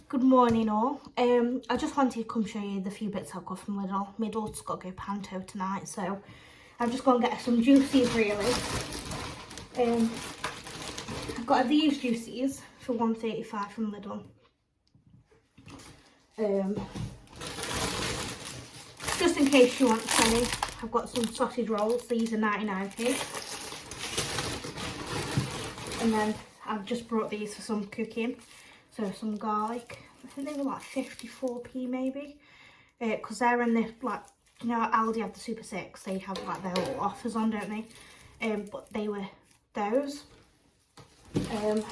Good morning all. I just wanted to come show you the few bits I've got from Lidl. My daughter's got to go panto tonight, so I'm just going to get some juices really. I've got these juices for £1.35 from Lidl. Just in case you want any, I've got some sausage rolls. These are 99p. And then I've just brought these for some cooking. So some garlic. I think they were like 54p maybe. Because they're in the, like, you know, Aldi have the Super 6. They have like their little offers on, don't they? But they were those. That's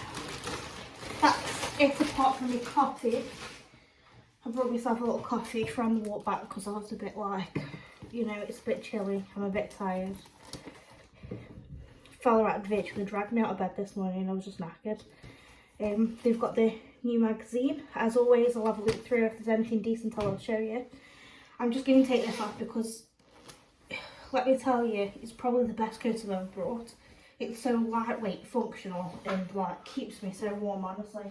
it apart from the coffee. I brought myself a little coffee from the walk back because I was a bit like, you know, it's a bit chilly. I'm a bit tired. Fell out of the ditch, they dragged me out of bed this morning. I was just knackered. They've got the new magazine. As always, I'll have a look through. If there's anything decent, I'll show you. I'm just going to take this off because, let me tell you, it's probably the best coat I've ever brought. It's so lightweight, functional, and like keeps me so warm, honestly.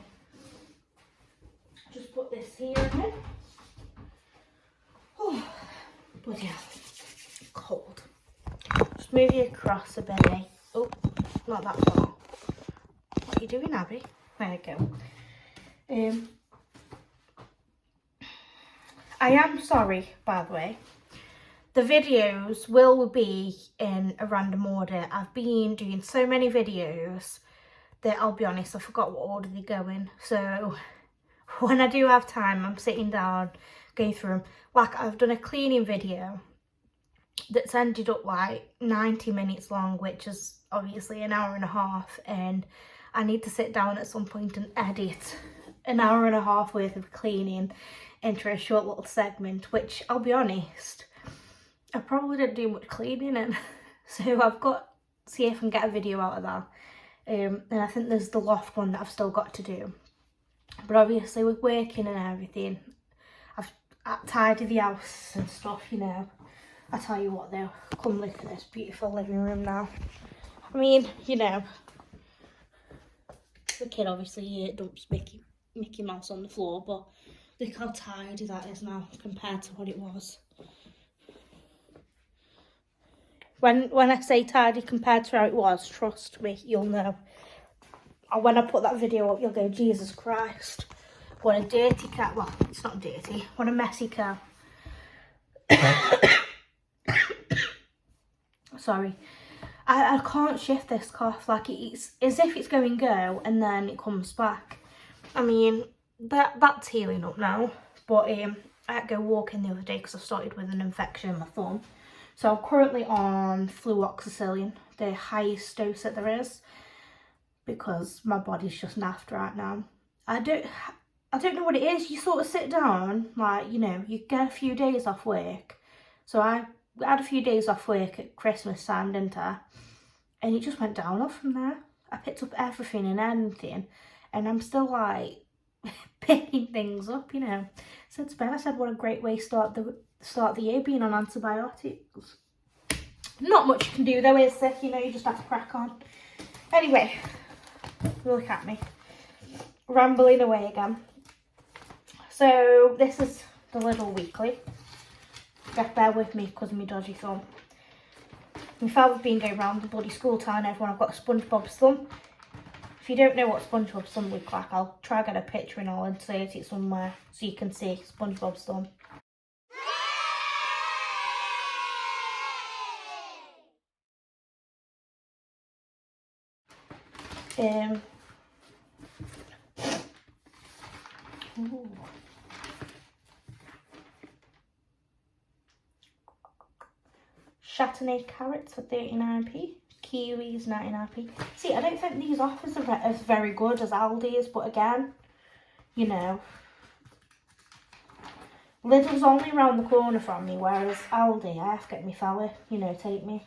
Just put this here in it. Oh, bloody hell. Cold. Just move you across a bit, eh? Oh, not that far. What are you doing, Abby? There you go. I am sorry, by the way. The videos will be in a random order. I've been doing so many videos that I'll be honest, I forgot what order they go in. So when I do have time, I'm sitting down, going through them. Like, I've done a cleaning video that's ended up like 90 minutes long, which is obviously an hour and a half, and I need to sit down at some point and edit an hour and a half worth of cleaning into a short little segment, which I'll be honest, I probably didn't do much cleaning in. So I've got to see if I can get a video out of that. And I think there's the loft one that I've still got to do. But obviously with working and everything, I've tidied the house and stuff, you know. I tell you what though, come look at this beautiful living room now. I mean, you know, the kid obviously dumps Mickey Mouse on the floor, but look how tidy that is now compared to what it was. When I say tidy compared to how it was, trust me, you'll know. And when I put that video up, you'll go, Jesus Christ, what a dirty cat. Well, it's not dirty, what a messy cat. Sorry. I can't shift this cough, like it's as if it's going go and then it comes back. I mean, that's healing up now, but I had to go walking the other day because I started with an infection in my thumb. So I'm currently on fluoxetine, the highest dose that there is, because my body's just naffed right now. I don't know what it is. You sort of sit down, like, you know, you get a few days off work. So I had a few days off work at Christmas time, didn't I? And it just went downhill from there. I picked up everything and anything, and I'm still like picking things up, you know. So to Ben, I said, what a great way to start the year, being on antibiotics. Not much you can do though, is there? You know, you just have to crack on. Anyway, look at me rambling away again. So this is the Lidl Weekly. Just bear with me because of my dodgy thumb. My father's been going around the bloody school telling everyone I've got a SpongeBob's thumb. If you don't know what SpongeBob's thumb looks like, I'll try and get a picture and I'll insert it somewhere so you can see SpongeBob's thumb. Ooh. Chardonnay carrots for 39p, kiwis 99p. See, I don't think these offers are as very good as Aldi's, but again, you know, Lidl's only around the corner from me, whereas Aldi, I have to get my fella, you know, take me,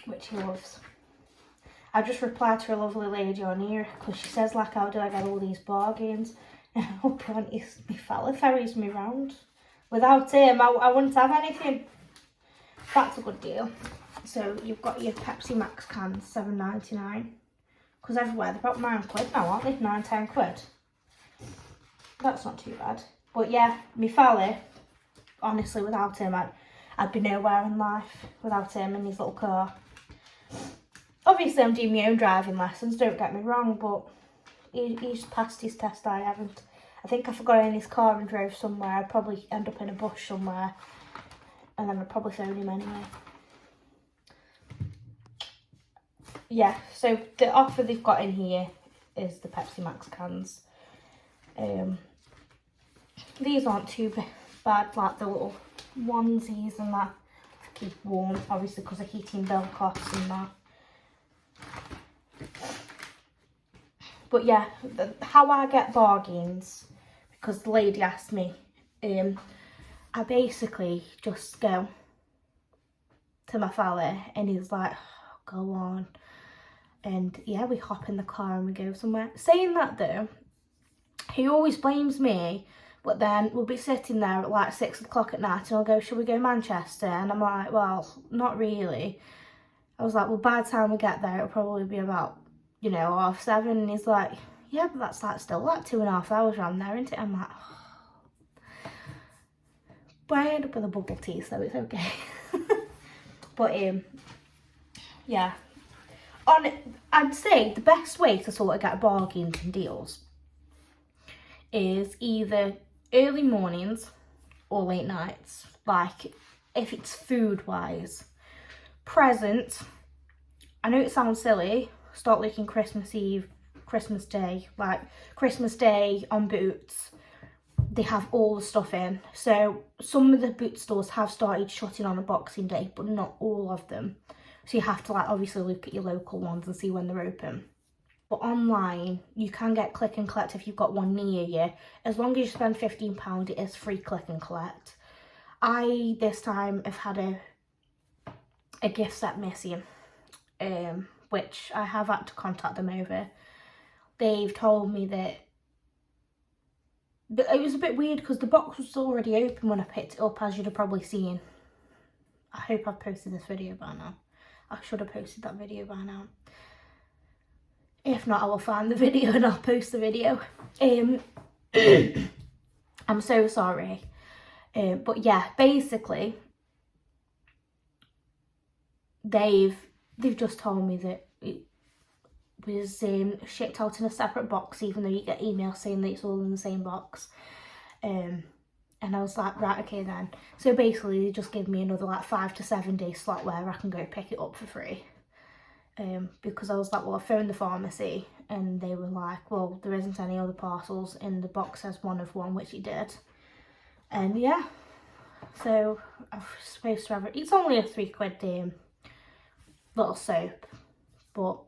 which he loves. I just replied to a lovely lady on here because she says, like, how do I get all these bargains? And I'll be honest, my fella ferries me round. Without him, I wouldn't have anything. That's a good deal. So you've got your Pepsi Max cans, $7.99. Because everywhere they're about £9 now, aren't they? £9, £10. that's not too bad. But yeah, my fella, honestly, without him, I'd be nowhere in life without him and his little car. Obviously, I'm doing my own driving lessons, don't get me wrong, but he's passed his test, I haven't. I think if I got in his car and drove somewhere, I'd probably end up in a bush somewhere, and then I'd probably phone him anyway. Yeah, so the offer they've got in here is the Pepsi Max cans. These aren't too bad, like the little onesies and that, to keep warm, obviously because of heating bill costs and that. But yeah, how I get bargains, because the lady asked me, I basically just go to my fella and he's like, oh, go on. And yeah, we hop in the car and we go somewhere. Saying that though, he always blames me, but then we'll be sitting there at like 6 o'clock at night and I'll go, shall we go Manchester? And I'm like, well, not really. I was like, well, by the time we get there, it'll probably be about, 7:30. And he's like, yeah, but that's like still like 2.5 hours around there, isn't it? I'm like, oh. But I end up with a bubble tea, so it's okay. But yeah. I'd say the best way to sort of get bargains and deals is either early mornings or late nights. Like, if it's food-wise. Presents, I know it sounds silly, start looking Christmas Eve, Christmas Day, like Christmas Day on Boots, they have all the stuff in. So some of the boot stores have started shutting on a Boxing Day, but not all of them. So you have to like obviously look at your local ones and see when they're open. But online, you can get click and collect if you've got one near you. As long as you spend £15, it is free click and collect. I, this time, have had a gift set missing, which I have had to contact them over. They've told me that it was a bit weird because the box was already open when I picked it up, as you'd have probably seen. I hope I've posted this video by now. I should have posted that video by now. If not, I will find the video and I'll post the video. I'm so sorry. But yeah, basically, they've just told me that it was shipped out in a separate box, even though you get emails saying that it's all in the same box. And I was like, right, okay then. So basically, they just give me another like 5 to 7 day slot where I can go pick it up for free. Because I was like, well, I phoned the pharmacy and they were like, well, there isn't any other parcels and the box says 1 of 1, which it did. And yeah, so I'm supposed to have it. It's only a £3 little soap, but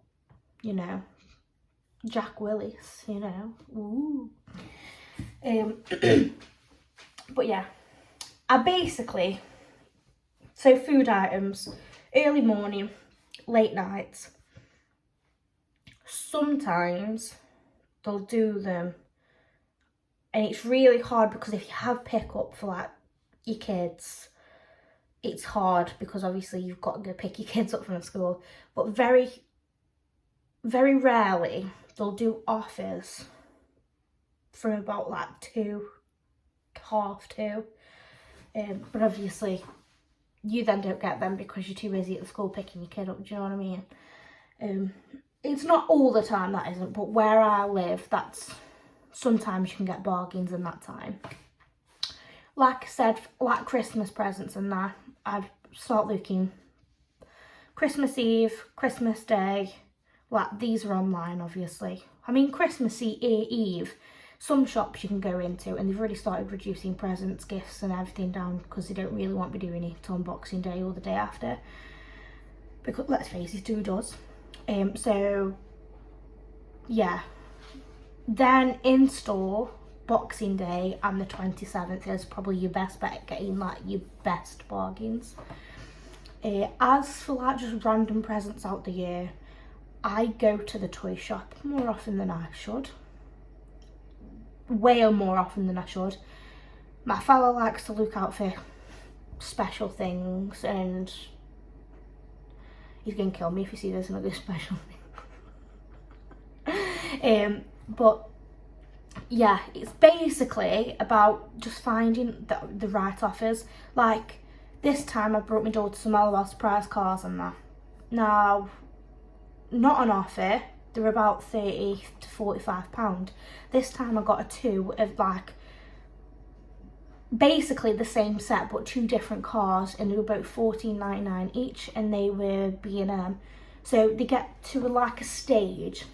Jack Willis, ooh. But yeah, I basically, so food items, early morning, late nights. Sometimes they'll do them, and it's really hard because if you have pick-up for like your kids, it's hard because obviously you've got to go pick your kids up from school. But very, very rarely they'll do offers from about like 2 to 2:30. But obviously you then don't get them because you're too busy at the school picking your kid up, do you know what I mean? It's not all the time, that isn't, but where I live, that's sometimes you can get bargains in that time. Like I said, like Christmas presents and that, I'd start looking Christmas Eve, Christmas Day, like these are online obviously. I mean Christmas Eve, some shops you can go into and they've already started reducing presents, gifts and everything down because they don't really want to be doing it on Boxing Day or the day after. Because let's face it, who does? So yeah. Then in store, Boxing Day and the 27th is probably your best bet at getting like your best bargains. As for like just random presents out the year, I go to the toy shop more often than I should. Way more often than I should. My fella likes to look out for special things and he's gonna kill me if you see there's another special thing. But yeah, it's basically about just finding the right offers. Like this time I brought my daughter some Mallowell surprise cars and that. Now, not on offer, they're about £30 to £45. This time I got a two of like basically the same set but two different cars, and they were about £14.99 each, and they were B&M. So they get to like a stage.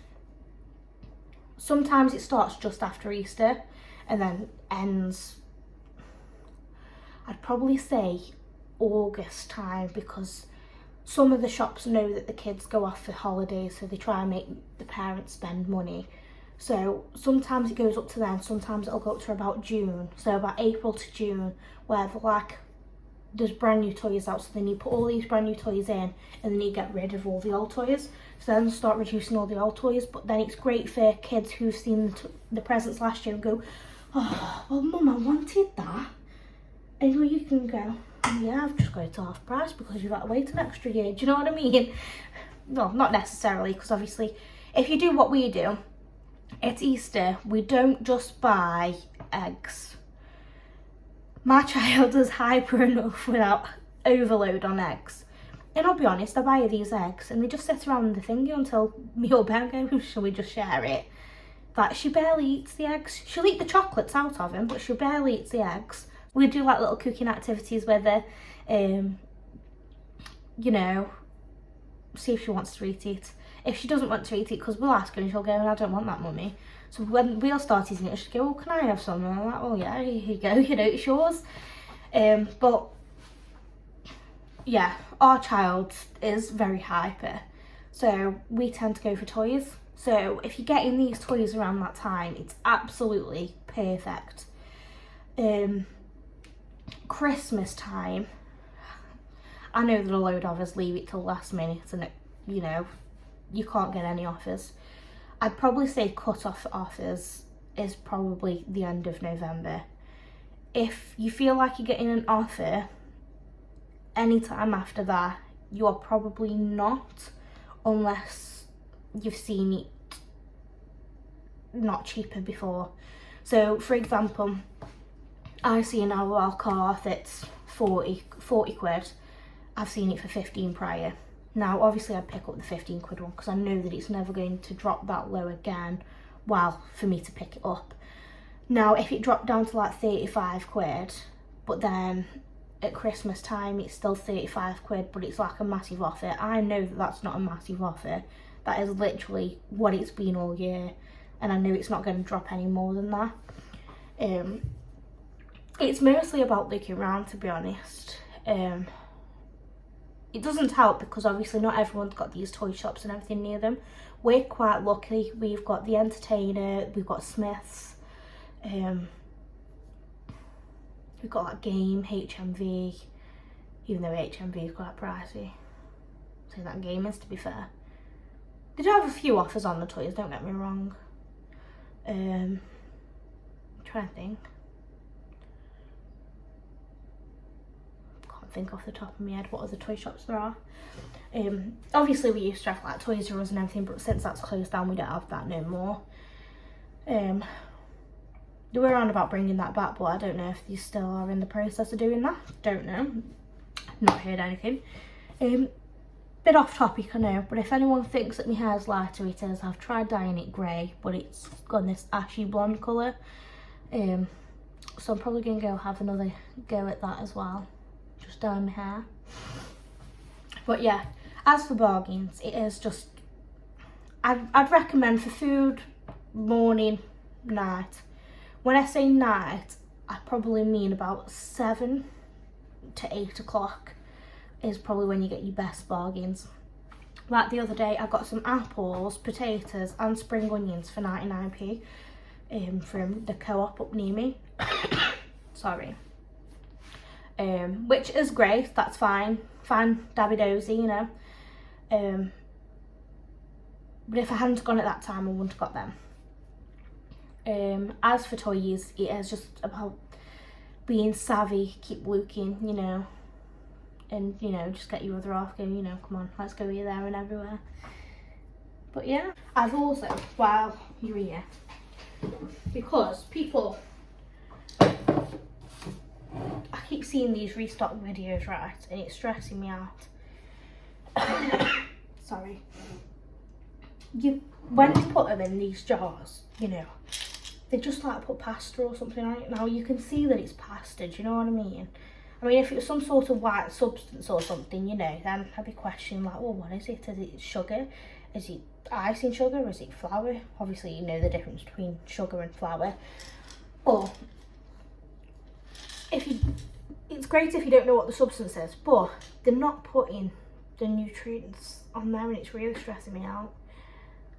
Sometimes it starts just after Easter and then ends, I'd probably say August time, because some of the shops know that the kids go off for holidays, so they try and make the parents spend money. So sometimes it goes up to then, sometimes it'll go up to about June, so about April to June, where there's brand new toys out, so then you put all these brand new toys in and then you get rid of all the old toys. So then start reducing all the old toys, but then it's great for kids who've seen the presents last year and go, oh, well mum, I wanted that. And you can go, yeah, I've just got it to half price because you've got to wait an extra year. Do you know what I mean? Well, not necessarily, because obviously if you do what we do, it's Easter, we don't just buy eggs. My child is hyper enough without overload on eggs. And I'll be honest, I buy her these eggs and we just sit around the thingy until me or Ben goes, shall we just share it? Like, she barely eats the eggs. She'll eat the chocolates out of him, but she barely eats the eggs. We do like little cooking activities with her, you know, see if she wants to eat it. If she doesn't want to eat it, because we'll ask her and she'll go, I don't want that, mummy. So when we'll start eating it, she'll go, well, can I have some? And I'm like, oh yeah, here you go, you know, it's yours. But yeah, our child is very hyper, so we tend to go for toys. So if you're getting these toys around that time, it's absolutely perfect. Christmas time, I know that a load of us leave it till last minute and it, you know, you can't get any offers. I'd probably say cut-off offers is probably the end of November. If you feel like you're getting an offer anytime after that, you are probably not, unless you've seen it not cheaper before. So for example, I see an Mallowell car that's 40 quid. I've seen it for 15 prior. Now obviously I'd pick up the 15 quid one because I know that it's never going to drop that low again, well, for me to pick it up. Now if it dropped down to like 35 quid, but then at Christmas time it's still 35 quid, but it's like a massive offer, I know that that's not a massive offer. That is literally what it's been all year, and I know it's not going to drop any more than that. It's mostly about looking around, to be honest. It doesn't help because obviously not everyone's got these toy shops and everything near them. We're quite lucky. We've got The Entertainer, we've got Smiths, we've got like Game, HMV, even though HMV is quite pricey. So that Game is, to be fair. They do have a few offers on the toys, don't get me wrong. I'm trying to think. Think off the top of my head what other toy shops there are. Obviously we used to have like Toys R Us and everything, but since that's closed down we don't have that no more. They were on about bringing that back, but I don't know if they still are in the process of doing that. Don't know, not heard anything. Bit off topic, I know, but if anyone thinks that my hair's lighter, it is. I've tried dyeing it grey, but it's got this ashy blonde colour, so I'm probably going to go have another go at that as well. Just dye my hair. But yeah, as for bargains, it is just, I'd recommend for food, morning, night. When I say night, I probably mean about 7 to 8 o'clock is probably when you get your best bargains. Like the other day, I got some apples, potatoes and spring onions for 99p from the Co-op up near me. Sorry. Which is great, that's fine dabby dozy, you know. But if I hadn't gone at that time, I wouldn't have got them. As for toys, it is just about being savvy, keep looking, you know, and, you know, just get your other half going, you know, come on, let's go here, there and everywhere. But yeah, I've also, while you're here, because people, I keep seeing these restock videos, right, and it's stressing me out. Sorry. When you put them in these jars, you know, they just like put pasta or something on it. Now you can see that it's pasta, do you know what I mean? I mean, if it was some sort of white substance or something, you know, then I'd be questioning like, well, what is it? Is it sugar? Is it icing sugar? Is it flour? Obviously, you know the difference between sugar and flour. But it's great if you don't know what the substance is, but they're not putting the nutrients on there, and it's really stressing me out.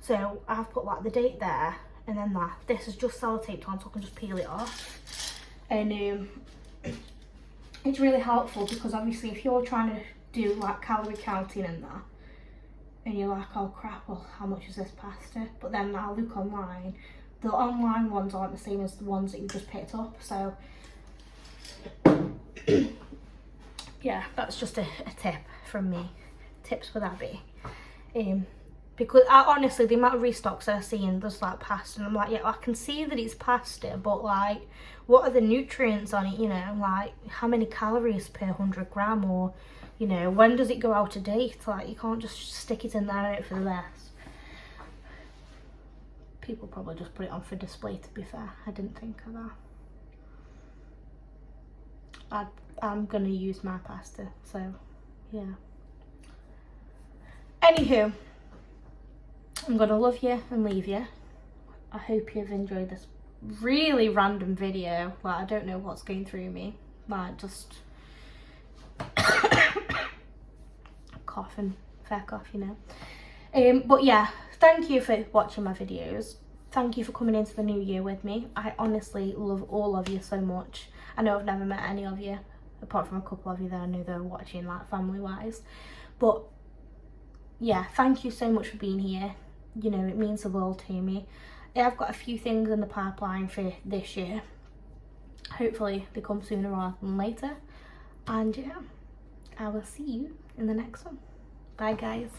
So I've put like the date there, and then that. This is just sellotaped on, so I can just peel it off. And it's really helpful because obviously if you're trying to do like calorie counting and that, and you're like, oh crap, well how much is this pasta? But then I look online, the online ones aren't the same as the ones that you just picked up. So yeah, that's just a tip from me. Tips with Abby. Because honestly, the amount of restocks I've seen, there's like pasta, and I'm like, yeah, I can see that it's pasta, but like, what are the nutrients on it, you know, like how many calories per 100 gram, or, you know, when does it go out of date? Like, you can't just stick it in there and hope for the best. People probably just put it on for display, to be fair. I didn't think of that. I'm gonna use my pasta, so yeah. Anywho, I'm gonna love you and leave you. I hope you've enjoyed this really random video. Like, I don't know what's going through me. Like, just cough and fair cough, you know. But yeah, thank you for watching my videos. Thank you for coming into the new year with me. I honestly love all of you so much. I know I've never met any of you, apart from a couple of you that I know they're watching, like family wise. But yeah, thank you so much for being here. You know, it means the world to me. I've got a few things in the pipeline for this year. Hopefully they come sooner rather than later. And yeah, I will see you in the next one. Bye guys.